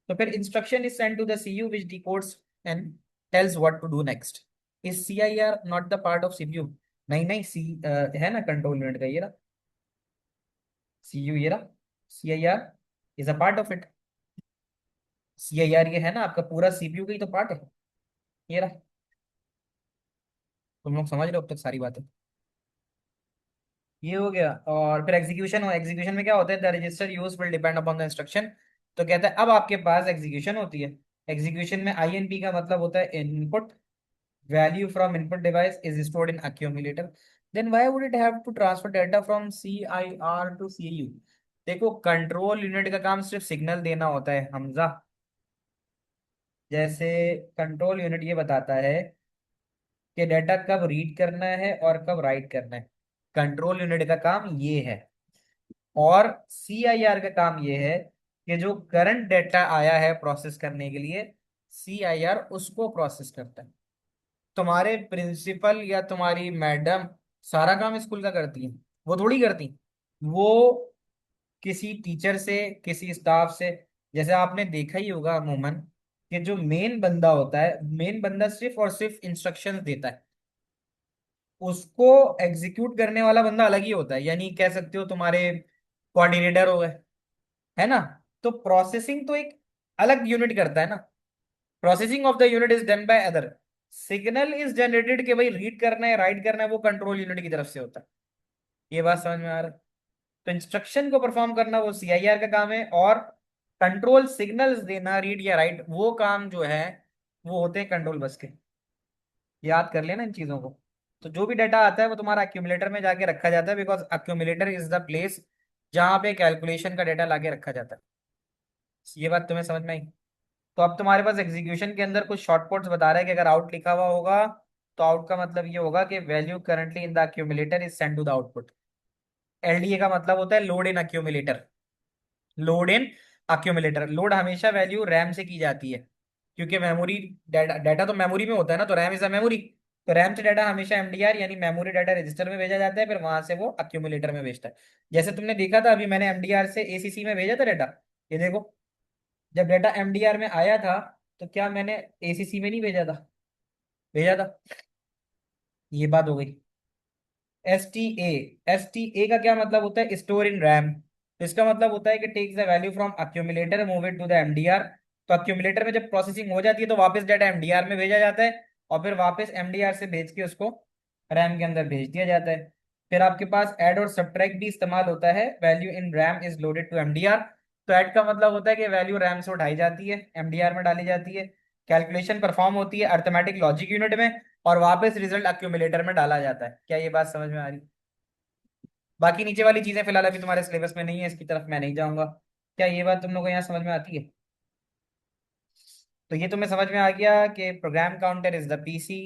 तो फिर instruction is send to the CU which decodes and tells what to do next. Is CIR not the part of CPU. नहीं नहीं, सी है ना कंट्रोल यूनिट का, ये रहा सी यू, ये रहा C I R is a part of it. C I R ये है ना आपका पूरा सीपीयू का ही तो पार्ट है, ये रहा। तुम लोग समझ रहे हो अब तक सारी बातें? ये हो गया। और फिर एग्जीक्यूशन हो, एग्जीक्यूशन में क्या होता है, the register use will depend upon the instruction. तो कहता है अब आपके पास एग्जीक्यूशन होती है। एग्जीक्यूशन में आईएनपी का मतलब होता है input, value from input device is stored in accumulator। Then why would it have to transfer data from CIR to CU? देखो कंट्रोल यूनिट का काम सिर्फ सिग्नल देना होता है हमजा। जैसे कंट्रोल यूनिट ये बताता है कि डाटा कब रीड करना है और कब राइट करना है, कंट्रोल यूनिट का काम ये है। और सीआईआर का काम ये है कि जो करंट डाटा आया है प्रोसेस करने के लिए, सीआईआर उसको प्रोसेस करता है। तुम्हारे प्रिंसिपल या तुम्हारी मैडम सारा काम स्कूल का करती है? वो थोड़ी करती। वो किसी टीचर से, किसी स्टाफ से, जैसे आपने देखा ही होगा अमूमन कि जो मेन बंदा होता है, मेन बंदा सिर्फ और सिर्फ इंस्ट्रक्शंस देता है, उसको एग्जीक्यूट करने वाला बंदा अलग ही होता है। यानी कह सकते हो तुम्हारे कोऑर्डिनेटर हो गए, है ना। तो प्रोसेसिंग तो एक अलग यूनिट करता है ना। Processing of the unit is done by other. Signal is generated कि भाई रीड करना है राइट करना है, वो कंट्रोल यूनिट की तरफ से होता है। ये बात समझ में आ रहा है? तो इंस्ट्रक्शन को परफॉर्म करना वो सीआईआर का काम है, और कंट्रोल सिग्नल्स देना रीड या राइट वो काम जो है वो होते हैं कंट्रोल बस के। याद कर लेना इन चीजों को। तो जो भी डाटा आता है वो तुम्हारा एक्यूमुलेटर में जाके रखा जाता है, because accumulator is the place जहां पे कैलकुलेशन का डाटा लाके रखा जाता है। ये बात तुम्हें समझ में आई? तो अब तुम्हारे पास एग्जीक्यूशन के अंदर कुछ शॉर्टकट्स बता रहा है कि अगर आउट लिखा हुआ होगा तो आउट का मतलब ये होगा कि value currently in the accumulator is send to the output. LDA का मतलब होता है load in accumulator. Load in accumulator, load हमेशा वैल्यू रैम से की जाती है, क्योंकि मेमोरी डाटा, डाटा तो मेमोरी में होता है ना, तो रैम इज अ मेमोरी। तो रैम से डाटा हमेशा एमडीआर यानी मेमोरी डाटा रजिस्टर में भेजा जाता है, फिर वहां से वो एक्यूमुलेटर में भेजता है। जैसे तुमने देखा था अभी मैंने एमडीआर से एसीसी में भेजा था डाटा, ये देखो। जब डाटा एमडीआर में आया था तो क्या मैंने एसीसी में नहीं भेजा था? भेजा था। ये बात हो गई। S T A, S T A का क्या मतलब होता है, स्टोर इन रैम। तो इसका मतलब होता है कि takes the value from accumulator move it to the MDR. तो अक्यूमुलेटर में जब प्रोसेसिंग हो जाती है तो वापस डाटा एमडीआर में भेजा जाता है, और फिर वापस एमडीआर से भेज के उसको रैम के अंदर भेज दिया जाता है। फिर आपके पास ऐड और सब्ट्रैक्ट भी इस्तेमाल होता है, value in RAM is loaded to MDR. तो ऐड का मतलब होता है कि वैल्यू रैम से उठाई जाती है, एमडीआर में डाली जाती है, कैलकुलेशन परफॉर्म होती है अर्थमेटिक लॉजिक यूनिट में, और वापस रिजल्ट अक्यूमुलेटर में डाला जाता है। क्या ये बात समझ में आ रही? बाकी नीचे वाली चीजें फिलहाल अभी तुम्हारे सिलेबस में नहीं है, इसकी तरफ मैं नहीं जाऊंगा। क्या ये बात तुम लोग को यहाँ समझ में आती है? तो ये तुम्हें समझ में आ गया कि program counter is the PC,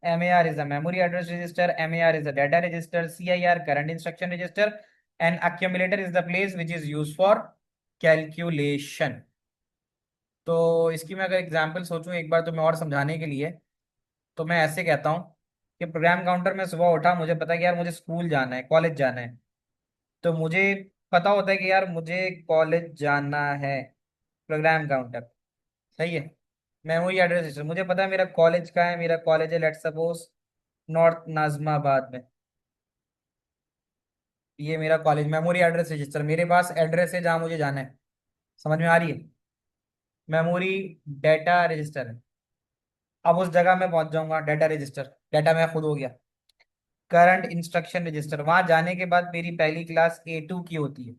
M A R is the memory address register, M A R is the data register, C I R current instruction register, and accumulator is the place which is use for calculation. तो इसकी मैं अगर एग्जाम्पल सोचूं एक बार तुम्हें और समझाने के लिए, तो मैं ऐसे कहता हूँ कि प्रोग्राम काउंटर में सुबह उठा, मुझे पता है कि यार मुझे स्कूल जाना है, कॉलेज जाना है। तो मुझे पता होता है कि यार मुझे कॉलेज जाना है, प्रोग्राम काउंटर, सही है। मेमोरी एड्रेस रजिस्टर, मुझे पता है मेरा कॉलेज का है, मेरा कॉलेज है लेट्स सपोज नॉर्थ नाजमाबाद में। ये मेरा कॉलेज, मेमोरी एड्रेस रजिस्टर, मेरे पास एड्रेस है जहाँ मुझे जाना है। समझ में आ रही है? मेमोरी डाटा रजिस्टर है। अब उस जगह मैं पहुंच जाऊंगा, डाटा रजिस्टर, डाटा मैं खुद हो गया। करंट इंस्ट्रक्शन रजिस्टर, वहां जाने के बाद मेरी पहली क्लास A2 की होती है,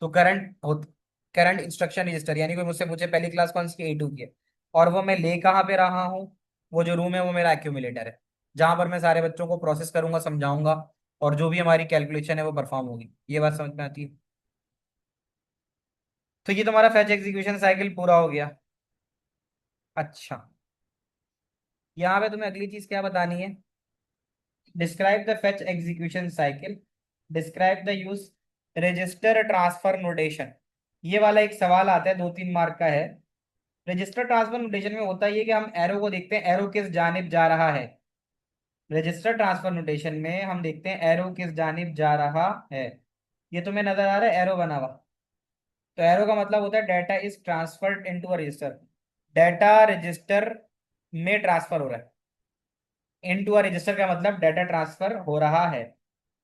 तो करंट इंस्ट्रक्शन रजिस्टर, यानी कोई मुझसे पूछे पहली क्लास कौन सी A2 की है, और वो मैं ले कहाँ पे रहा हूँ, वो जो रूम है वो मेरा एक्यूमुलेटर है, जहां पर मैं सारे बच्चों को प्रोसेस करूंगा, समझाऊंगा, और जो भी हमारी कैलकुलेशन है वो परफॉर्म होगी। ये बात समझ में आती है? तो ये तुम्हारा फैच एग्जीक्यूशन साइकिल पूरा हो गया। अच्छा, यहाँ पे तुम्हें अगली चीज क्या बतानी है, describe the fetch execution cycle, describe the use register transfer notation. ये वाला एक सवाल आता है, 2-3 मार्क का है। रजिस्टर ट्रांसफर नोटेशन में होता है ये कि हम एरो को देखते हैं, एरो किस जानिब जा रहा है। रजिस्टर ट्रांसफर नोटेशन में हम देखते हैं एरो किस जानिब जा रहा है। ये तुम्हें नजर आ रहा है एरो बना हुआ? तो एरो का मतलब होता है data is transferred into a resistor, data register में ट्रांसफर हो रहा है। इनटू अ रजिस्टर का मतलब डाटा ट्रांसफर हो रहा है।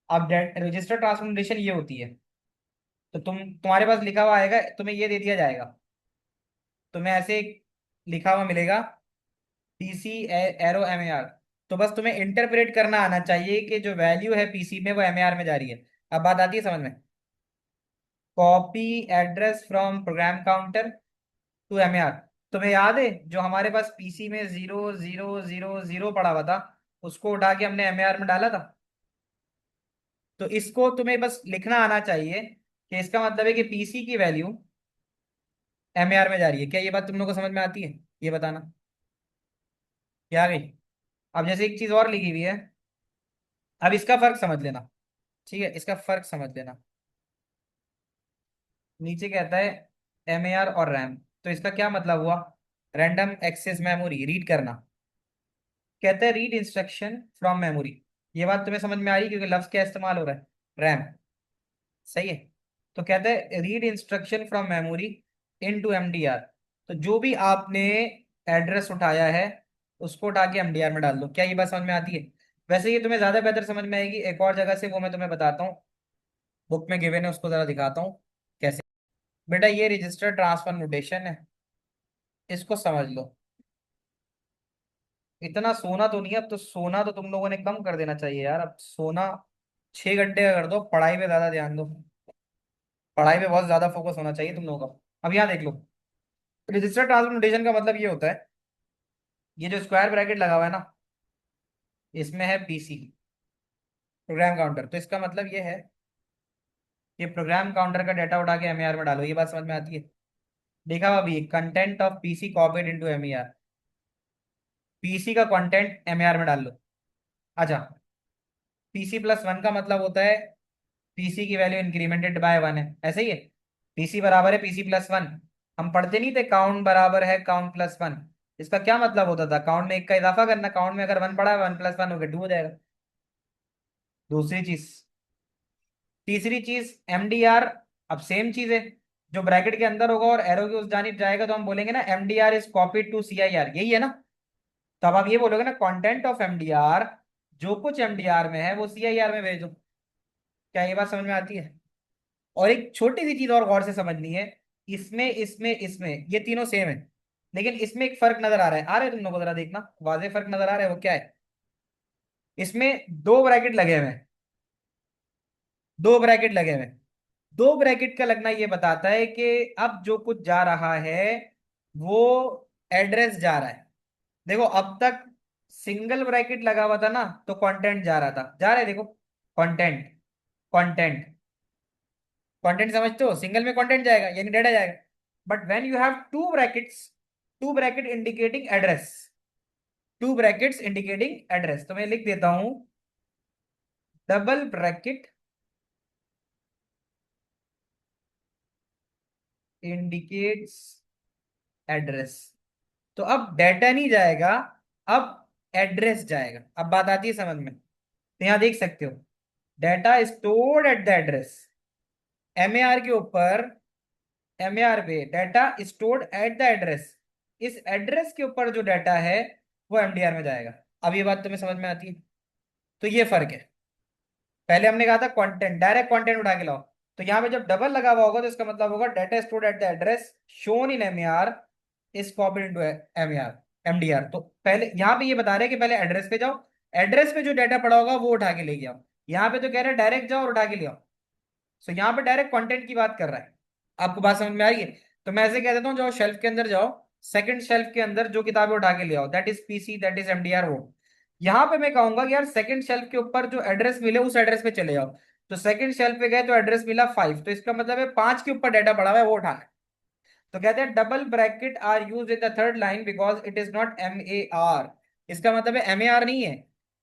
अब रजिस्टर ट्रांसफॉर्मेशन ये होती है। तो तुम्हारे पास लिखा हुआ आएगा, तुम्हें ये दे दिया जाएगा, तुम्हें ऐसे एक लिखा हुआ मिलेगा, PC arrow M A R. तो बस तुम्हें इंटरप्रेट करना आना चाहिए कि जो वैल्यू है पीसी में वो एम ए आर में जा रही है। अब बात आती है समझ में। Copy address from program counter to M A R. तुम्हें याद है जो हमारे पास पीसी में 0000 पड़ा हुआ था, उसको उठा के हमने एम ए आर में डाला था। तो इसको तुम्हें बस लिखना आना चाहिए कि इसका मतलब है कि पीसी की वैल्यू एम ए आर में जा रही है। क्या ये बात तुम लोग को समझ में आती है? ये बताना। क्या आ गई? अब जैसे एक चीज और लिखी हुई है, अब इसका फर्क समझ लेना। ठीक है, इसका फर्क समझ लेना। नीचे कहता है एम ए आर और रैम, तो इसका क्या मतलब हुआ? रैंडम एक्सेस मेमोरी रीड करना। कहता है रीड इंस्ट्रक्शन फ्रॉम मेमोरी। ये बात तुम्हें समझ में आ रही है क्योंकि लफ्ज क्या इस्तेमाल हो रहा है? रैम। सही है। तो कहता है read instruction from memory into MDR. तो जो भी आपने एड्रेस उठाया है उसको उठा के एमडीआर में डाल दो। क्या ये बात समझ में आती है? वैसे ये तुम्हें ज्यादा बेहतर समझ में आएगी एक और जगह से, वो मैं तुम्हें बताता हूँ। बुक में गिवन है, उसको जरा दिखाता हूँ कैसे। बेटा ये रजिस्टर ट्रांसफर नोटेशन है, इसको समझ लो। इतना सोना तो नहीं है, अब तो सोना तो तुम लोगों ने कम कर देना चाहिए यार। अब सोना 6 घंटे का कर दो, पढ़ाई पे ज्यादा ध्यान दो। पढ़ाई पे बहुत ज्यादा फोकस होना चाहिए तुम लोगों का। अब यहाँ देख लो, रजिस्टर ट्रांसफॉर्मेशन का मतलब ये होता है, ये जो स्क्वायर ब्रैकेट लगा हुआ है ना, इसमें है पीसी, प्रोग्राम काउंटर। तो इसका मतलब ये है कि प्रोग्राम काउंटर का डाटा उठा के एमएआर में डालो। ये बात समझ में आती है? देखा हुआ भी, content of PC copied into MER. PC का कंटेंट एमईआर में डाल लो। अच्छा, पीसी प्लस वन का मतलब होता है पीसी की वैल्यू इंक्रीमेंटेड बाय वन है, ऐसे ही है। पीसी बराबर है पीसी प्लस वन। हम पढ़ते नहीं थे काउंट बराबर है काउंट प्लस वन? इसका क्या मतलब होता था? काउंट में एक का इजाफा करना, काउंट में अगर वन पड़ा है, वन प्लस वन होकर टू हो जाएगा। दूसरी चीज। तीसरी चीज एमडीआर। अब सेम चीज है, जो ब्रैकेट के अंदर होगा और एरो की उस जानिब जाएगा तो हम बोलेंगे ना MDR is copied to CIR, यही है ना? तो अब आप ये बोलोगे ना कंटेंट ऑफ एमडीआर, जो कुछ एमडीआर में है वो सीआईआर में भेजो। क्या ये बात समझ में आती है? और एक छोटी सी चीज और गौर से समझनी है, इसमें इसमें इसमें ये तीनों सेम है, लेकिन इसमें एक फर्क नजर आ रहा है। आ रहा है तुम लोगों को? जरा देखना, वाजे फर्क नजर आ रहा है, वो क्या है? इसमें दो ब्रैकेट लगे हुए हैं, दो ब्रैकेट लगे हुए हैं। दो ब्रैकेट का लगना ये बताता है कि अब जो कुछ जा रहा है वो एड्रेस जा रहा है। देखो अब तक सिंगल ब्रैकेट लगा हुआ था ना, तो कंटेंट जा रहा था, जा रहा है देखो, कंटेंट, कंटेंट, कंटेंट समझते हो? सिंगल में कंटेंट जाएगा यानी डाटा जाएगा। But when you have to brackets, to bracket indicating address, to brackets indicating address, तो मैं लिख देता हूं डबल ब्रैकेट इंडिकेट्स एड्रेस। तो अब डाटा नहीं जाएगा, अब एड्रेस जाएगा। अब बात आती है समझ में? तो यहां देख सकते हो, data stored at the address, MAR के ऊपर, एमएआर पे data stored at the address, इस एड्रेस के ऊपर जो डाटा है वो एमडीआर में जाएगा। अब ये बात तुम्हें समझ में आती है? तो ये फर्क है। पहले हमने कहा था कंटेंट, डायरेक्ट कंटेंट उठा के लाओ। तो यहाँ पे जब डबल लगा हुआ होगा तो इसका मतलब होगा data stored at the address shown in MAR is copied into MAR, MDR. तो पहले यहाँ पे ये बता रहे हैं कि पहले एड्रेस पे जाओ, एड्रेस पे जो डाटा पड़ा होगा वो उठा के ले आओ। यहाँ पे तो कह रहे हैं डायरेक्ट जाओ और उठा के ले आओ। सो यहाँ पे डायरेक्ट कंटेंट की बात कर रहा है। आपको बात समझ में आ रही है? तो मैं ऐसे कह देता हूँ, जाओ शेल्फ के अंदर जाओ, सेकंड शेल्फ के अंदर जो किताबें उठा के ले आओ, that is PC, that is MDR वो। यहाँ पे मैं कहूंगा कि यार सेकंड शेल्फ के ऊपर जो एड्रेस मिले उस एड्रेस पे चले जाओ। तो सेकंड शेल्फ पे गए तो एड्रेस मिला 5, तो इसका मतलब है 5 के ऊपर डाटा पड़ा हुआ है वो उठाना है। तो कहते हैं double bracket are use in the third line because it is not M A R. इसका मतलब है एम ए आर नहीं है,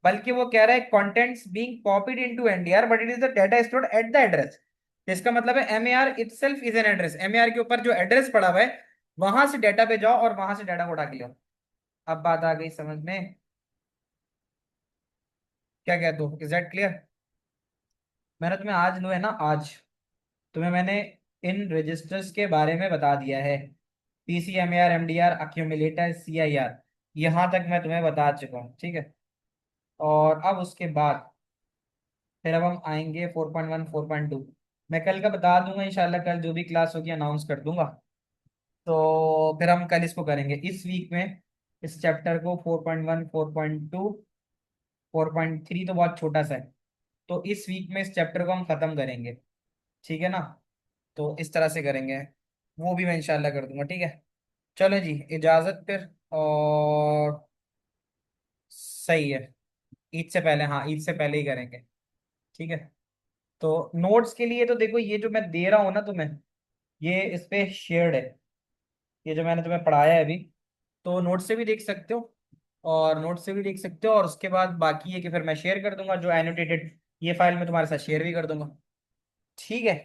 बल्कि वो कह रहा है contents being copied into NDR but it is the data stored at the address. इसका मतलब है M A R itself is an address. M A R के ऊपर जो एड्रेस पड़ा हुआ है वहां से डाटा पे जाओ और वहां से डाटा को उठा के लो। अब बात आ गई समझ में? क्या कहते हो? Is that clear? मैंने तुम्हें आज लो है ना, आज तुम्हें मैंने इन रजिस्टर्स के बारे में बता दिया है। पीसीएमआर, एमडीआर, अक्यूमुलेटर, सीआईआर, यहां तक मैं तुम्हें बता चुका हूँ, ठीक है? और अब उसके बाद फिर अब हम आएंगे 4.1 4.2। मैं कल का बता दूंगा इंशाल्लाह, कल जो भी क्लास होगी अनाउंस कर दूंगा। तो फिर हम कल इसको करेंगे इस वीक में, इस चैप्टर को 4.1 4.2 4.3 तो बहुत छोटा सा है। तो इस वीक में इस चैप्टर को हम खत्म करेंगे, ठीक है ना। तो इस तरह से करेंगे, वो भी मैं इंशाल्लाह कर दूंगा, ठीक है। चलो जी, इजाजत फिर। और सही है, ईद से पहले, हाँ ईद से पहले ही करेंगे, ठीक है। तो नोट्स के लिए तो देखो, ये जो मैं दे रहा हूँ ना तुम्हें, ये इस पे शेयर्ड है, ये जो मैंने तुम्हें पढ़ाया है अभी। तो नोट से भी देख सकते हो, और नोट से भी देख सकते हो, और उसके बाद बाकी है कि फिर मैं शेयर कर दूंगा जो एनोटेटेड ये फाइल मैं तुम्हारे साथ शेयर भी कर दूंगा, ठीक है।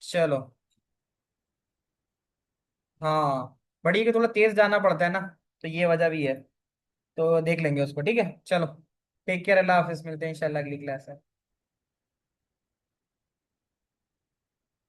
चलो। हाँ, बड़ी कि थोड़ा तेज जाना पड़ता है ना, तो ये वजह भी है। तो देख लेंगे उसको, ठीक है। चलो, टेक केयर, अल्लाह हाफिज, मिलते हैं इंशाल्लाह अगली क्लास में।